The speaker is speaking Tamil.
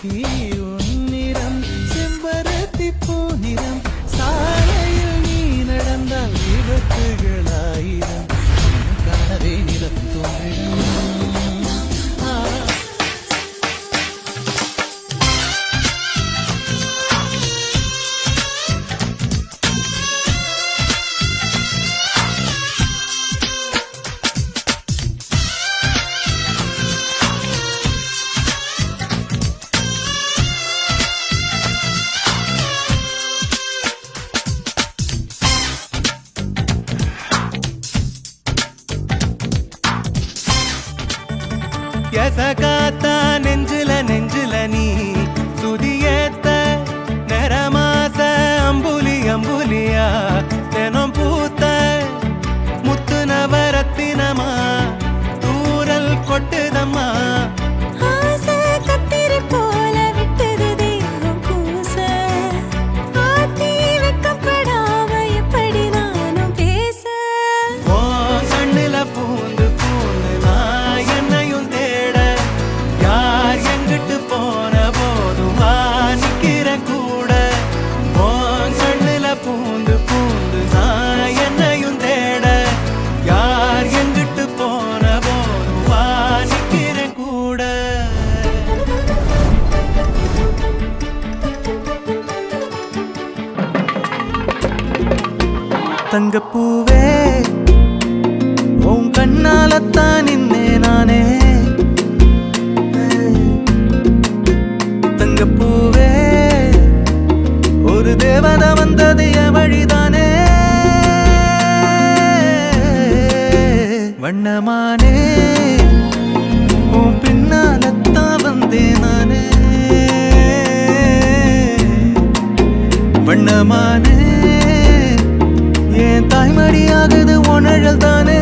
நீ உன்னிறம் செம்பருத்தி பூநிறம் சாலையில் நீ நடந்தால் விபத்துகளாயிரம் காணவே நிலம் தோன்றிடும் எசகாத்தா நெஞ்சில நெஞ்சில நீ சுதியேத்த நிறமாச அம்புலி அம்புலியா தினம் பூத்த முத்து நவரத்தினமா தூரல் கொட்டுதம்மா தங்கப்பூவே உன் கண்ணாலத்தான் நின்னே நானே தங்கப்பூவே ஒரு தேவதை வந்தது என் வழிதானே வண்ணமானே உன் பின்னாலத்தான் வந்தேன் நானே வண்ணமானே என் தாய்மடியாகுது உணழல் தானே